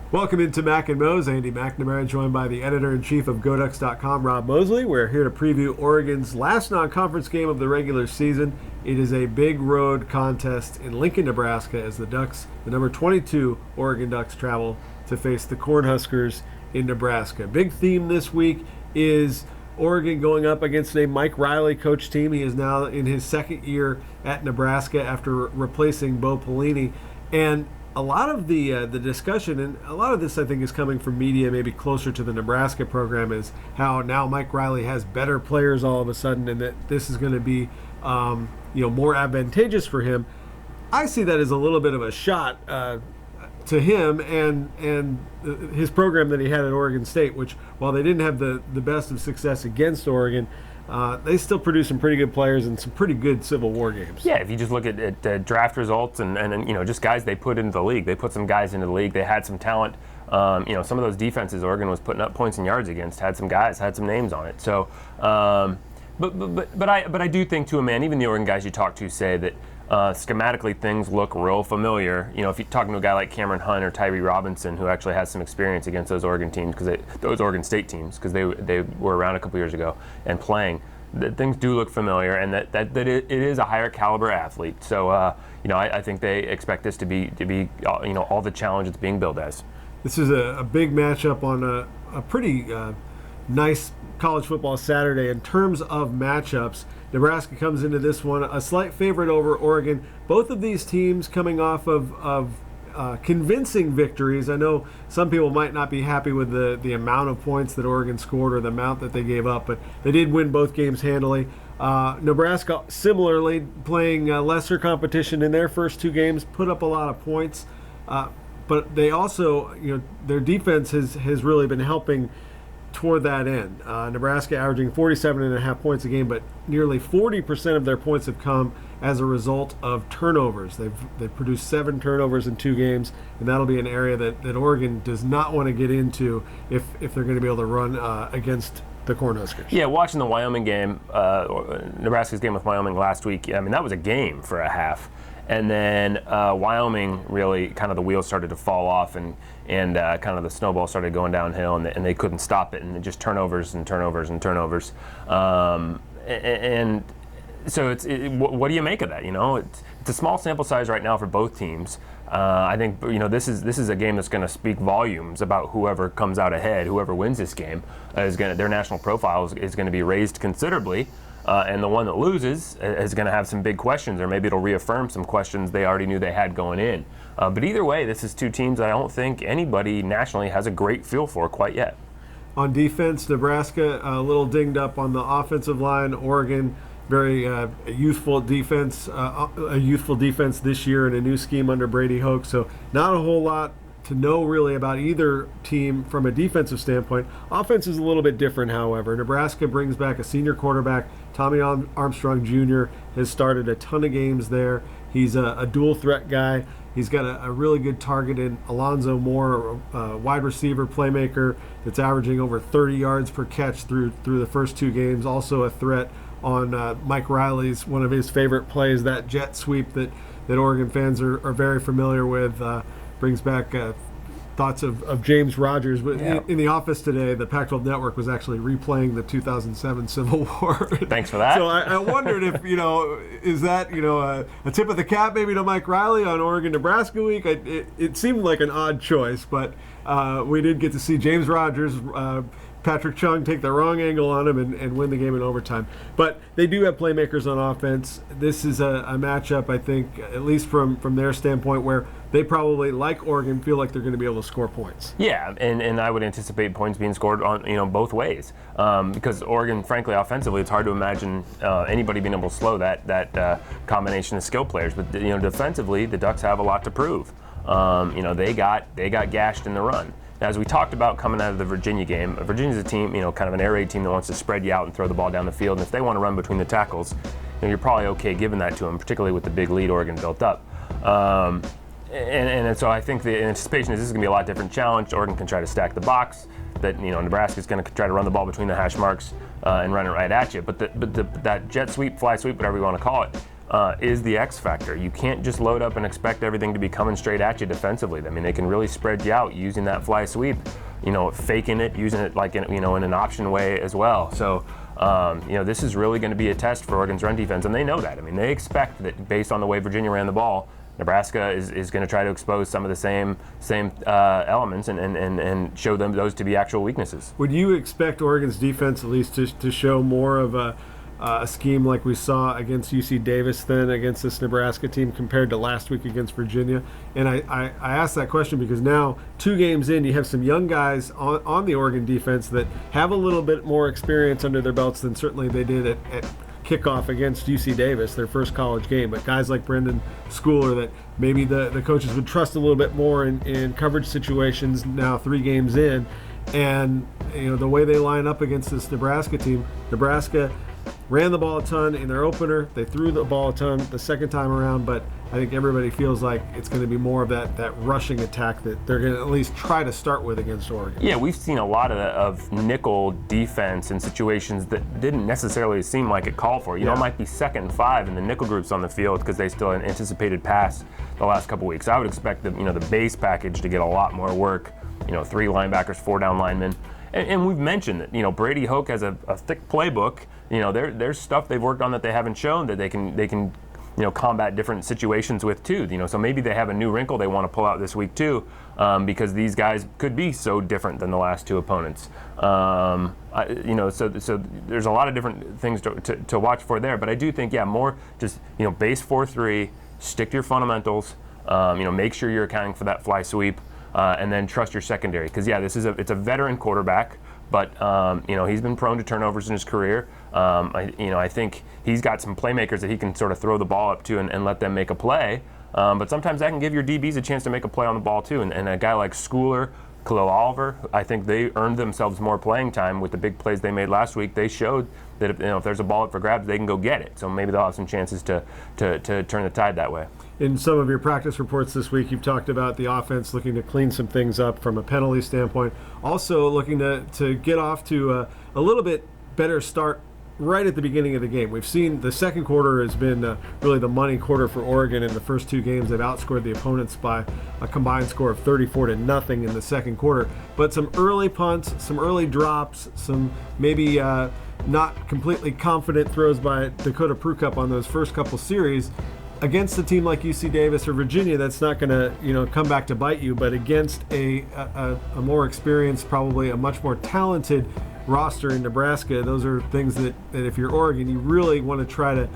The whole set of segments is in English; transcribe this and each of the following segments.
Welcome into Mac and Mose. Andy McNamara, joined by the editor-in-chief of GoDucks.com, Rob Mosley. We're here to preview Oregon's last non-conference game of the regular season. It is a big road contest in Lincoln, Nebraska, as the Ducks, the number 22 Oregon Ducks, travel to face the Cornhuskers in Nebraska. Big theme this week is Oregon going up against a Mike Riley coach team. He is now in his second year at Nebraska after replacing Bo Pelini. And a lot of the discussion, and a lot of this I think is coming from media maybe closer to the Nebraska program, is how now Mike Riley has better players all of a sudden, and that this is going to be more advantageous for him. I see that as a little bit of a shot to him and his program that he had at Oregon State, which while they didn't have the best of success against Oregon, they still produced some pretty good players and some pretty good Civil War games. Yeah, if you just look at draft results and just guys they put into the league. They put some guys into the league. They had some talent. Some of those defenses Oregon was putting up points and yards against had some guys, had some names on it. So, but I do think too, man, even the Oregon guys you talk to say that schematically things look real familiar. If you're talking to a guy like Cameron Hunt or Tyree Robinson, who actually has some experience against those Oregon teams, those Oregon State teams, because they were around a couple years ago and playing, that things do look familiar, and that it is a higher caliber athlete. So I think they expect this to be all the challenge it's being billed as. This is a big matchup on a pretty nice college football Saturday in terms of matchups. Nebraska comes into this one a slight favorite over Oregon. Both of these teams coming off of convincing victories. I know some people might not be happy with the amount of points that Oregon scored or the amount that they gave up, but they did win both games handily. Nebraska, similarly, playing lesser competition in their first two games, put up a lot of points. But they also, their defense has really been helping toward that end. Nebraska averaging 47.5 points a game, but nearly 40% of their points have come as a result of turnovers. They've produced 7 turnovers in 2 games, and that'll be an area that Oregon does not want to get into if they're going to be able to run against the Cornhuskers. Yeah, watching the Wyoming game, Nebraska's game with Wyoming last week, that was a game for a half. And then Wyoming really kind of the wheels started to fall off and kind of the snowball started going downhill and they couldn't stop it, and just turnovers and turnovers and turnovers. And so what do you make of that? It's a small sample size right now for both teams. I think this is a game that's going to speak volumes about whoever comes out ahead, whoever wins this game their national profile is going to be raised considerably. And the one that loses is going to have some big questions, or maybe it'll reaffirm some questions they already knew they had going in. But either way, this is two teams I don't think anybody nationally has a great feel for quite yet. On defense, Nebraska a little dinged up on the offensive line. Oregon, very youthful defense, a youthful defense this year in a new scheme under Brady Hoke. So not a whole lot to know really about either team from a defensive standpoint. Offense is a little bit different, however. Nebraska brings back a senior quarterback. Tommy Armstrong Jr. has started a ton of games there. He's a dual threat guy. He's got a really good target in Alonzo Moore, a wide receiver playmaker that's averaging over 30 yards per catch through the first 2 games. Also a threat on Mike Riley's, one of his favorite plays, that jet sweep that Oregon fans are very familiar with. Brings back thoughts of James Rogers. But yeah. In the office today, the Pac-12 Network was actually replaying the 2007 Civil War. Thanks for that. So I wondered if, is that, a tip of the cap maybe to Mike Riley on Oregon-Nebraska week? It seemed like an odd choice, but we did get to see James Rogers, Patrick Chung take the wrong angle on him and win the game in overtime. But they do have playmakers on offense. This is a matchup, I think, at least from their standpoint, where they probably, like Oregon, feel like they're going to be able to score points. Yeah, and I would anticipate points being scored on both ways, because Oregon, frankly, offensively, it's hard to imagine anybody being able to slow that combination of skill players. But defensively, the Ducks have a lot to prove. They got gashed in the run. Now, as we talked about coming out of the Virginia game, Virginia's a team, kind of an air raid team that wants to spread you out and throw the ball down the field. And if they want to run between the tackles, you're probably okay giving that to them, particularly with the big lead Oregon built up. And so I think the anticipation is this is going to be a lot different challenge. Oregon can try to stack the box. That Nebraska's going to try to run the ball between the hash marks and run it right at you. But that jet sweep, fly sweep, whatever you want to call it, is the X factor. You can't just load up and expect everything to be coming straight at you defensively. I mean, they can really spread you out using that fly sweep, faking it, using it like in an option way as well. So, this is really going to be a test for Oregon's run defense, and they know that. I mean, they expect that based on the way Virginia ran the ball, Nebraska is going to try to expose some of the same elements and show them those to be actual weaknesses. Would you expect Oregon's defense at least to show more of a scheme like we saw against UC Davis then against this Nebraska team compared to last week against Virginia? And I asked that question because now 2 games in, you have some young guys on the Oregon defense that have a little bit more experience under their belts than certainly they did at kickoff against UC Davis, their first college game. But guys like Brendan Schooler that maybe the coaches would trust a little bit more in coverage situations now 3 games in. And the way they line up against this Nebraska team, Nebraska ran the ball a ton in their opener. They threw the ball a ton the second time around, but I think everybody feels like it's going to be more of that rushing attack that they're going to at least try to start with against Oregon. Yeah, we've seen a lot of nickel defense in situations that didn't necessarily seem like it called for. It might be 2nd and 5 and the nickel group's on the field because they still anticipated pass the last couple weeks. I would expect the base package to get a lot more work. 3 linebackers, 4 down linemen. And we've mentioned that, Brady Hoke has a thick playbook. There's stuff they've worked on that they haven't shown that they can combat different situations with too. So maybe they have a new wrinkle they want to pull out this week too, because these guys could be so different than the last 2 opponents. So there's a lot of different things to watch for there. But I do think, more just base 4-3, stick to your fundamentals. Make sure you're accounting for that fly sweep. And then trust your secondary, because it's a veteran quarterback, but he's been prone to turnovers in his career. I think he's got some playmakers that he can sort of throw the ball up to and let them make a play. But sometimes that can give your DBs a chance to make a play on the ball too. And a guy like Schooler, Khalil Oliver, I think they earned themselves more playing time with the big plays they made last week. They showed that if there's a ball up for grabs, they can go get it. So maybe they'll have some chances to turn the tide that way. In some of your practice reports this week, you've talked about the offense looking to clean some things up from a penalty standpoint. Also looking to get off to a little bit better start right at the beginning of the game. We've seen the second quarter has been really the money quarter for Oregon. In the first 2 games, they've outscored the opponents by a combined score of 34-0 in the second quarter. But some early punts, some early drops, some maybe not completely confident throws by Dakota Prukup on those first couple series. Against a team like UC Davis or Virginia, that's not going to come back to bite you. But against a more experienced, probably a much more talented roster in Nebraska, those are things that if you're Oregon, you really want to try to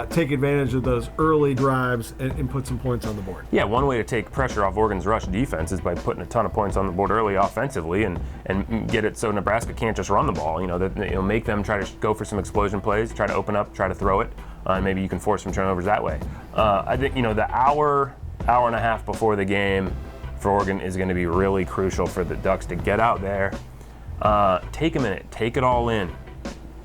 take advantage of those early drives and put some points on the board. Yeah, one way to take pressure off Oregon's rush defense is by putting a ton of points on the board early offensively and get it so Nebraska can't just run the ball. Make them try to go for some explosion plays, try to open up, try to throw it. Maybe you can force some turnovers that way. I think the hour and a half before the game for Oregon is going to be really crucial for the Ducks to get out there, take a minute, take it all in.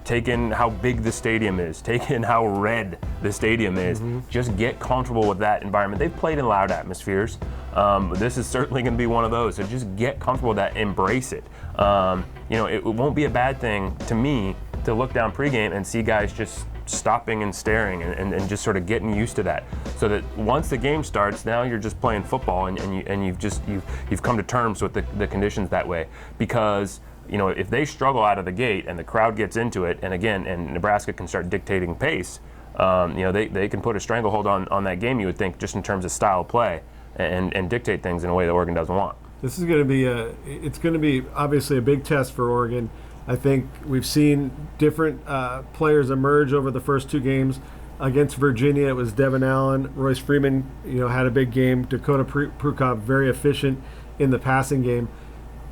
Take in how big the stadium is. Take in how red the stadium is. Mm-hmm. Just get comfortable with that environment. They've played in loud atmospheres, but this is certainly going to be one of those. So just get comfortable with that. Embrace it. It won't be a bad thing to me to look down pregame and see guys just stopping and staring and just sort of getting used to that. So that once the game starts, now you're just playing football and you've come to terms with the conditions that way. Because if they struggle out of the gate and the crowd gets into it, and Nebraska can start dictating pace, they can put a stranglehold on that game, you would think, just in terms of style of play and dictate things in a way that Oregon doesn't want. This is going to be it's going to be obviously a big test for Oregon. I think we've seen different players emerge over the first 2 games. Against Virginia, it was Devin Allen. Royce Freeman, had a big game. Dakota Prukup, very efficient in the passing game.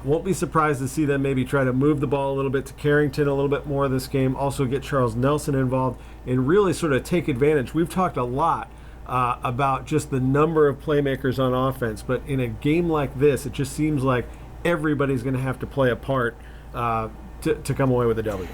Won't be surprised to see them maybe try to move the ball a little bit to Carrington a little bit more this game. Also get Charles Nelson involved and really sort of take advantage. We've talked a lot about just the number of playmakers on offense, but in a game like this, it just seems like everybody's going to have to play a part to come away with a W.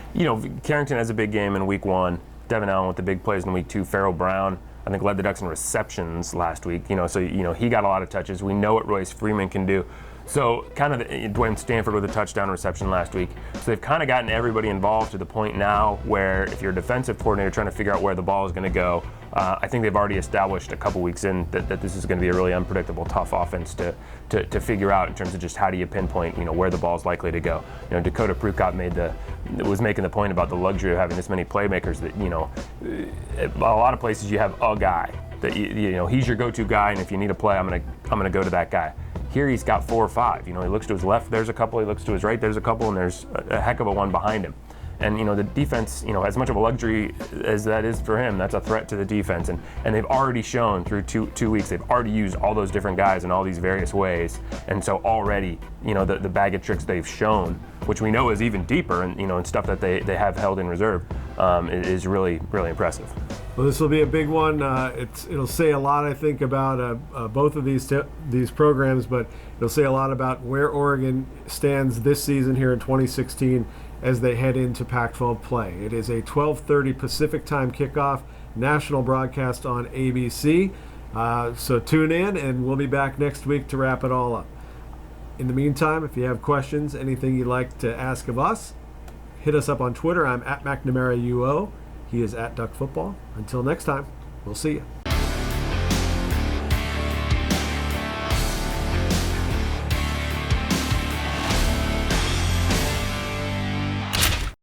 Carrington has a big game in week 1. Devin Allen with the big plays in week 2. Farrell Brown, I think, led the Ducks in receptions last week. So he got a lot of touches. We know what Royce Freeman can do. So kind of Dwayne Stanford with a touchdown reception last week. So they've kind of gotten everybody involved to the point now where if you're a defensive coordinator trying to figure out where the ball is going to go, I think they've already established a couple weeks in that this is going to be a really unpredictable, tough offense to figure out in terms of just how do you pinpoint, where the ball is likely to go. Dakota Prukop was making the point about the luxury of having this many playmakers that, a lot of places you have a guy that he's your go-to guy, and if you need a play, I'm gonna go to that guy. Here he's got 4 or 5. He looks to his left, there's a couple. He looks to his right, there's a couple, and there's a heck of a one behind him. And the defense, as much of a luxury as that is for him, that's a threat to the defense. And they've already shown through two weeks, they've already used all those different guys in all these various ways. And so already, the bag of tricks they've shown, which we know is even deeper, and stuff that they have held in reserve, is really, really impressive. Well, this will be a big one. It'll say a lot, I think, about both of these programs, but it'll say a lot about where Oregon stands this season here in 2016 as they head into Pac-12 play. It is a 12:30 Pacific time kickoff, national broadcast on ABC. So tune in, and we'll be back next week to wrap it all up. In the meantime, if you have questions, anything you'd like to ask of us, hit us up on Twitter. I'm at McNamara UO. He is at Duck Football. Until next time, we'll see you.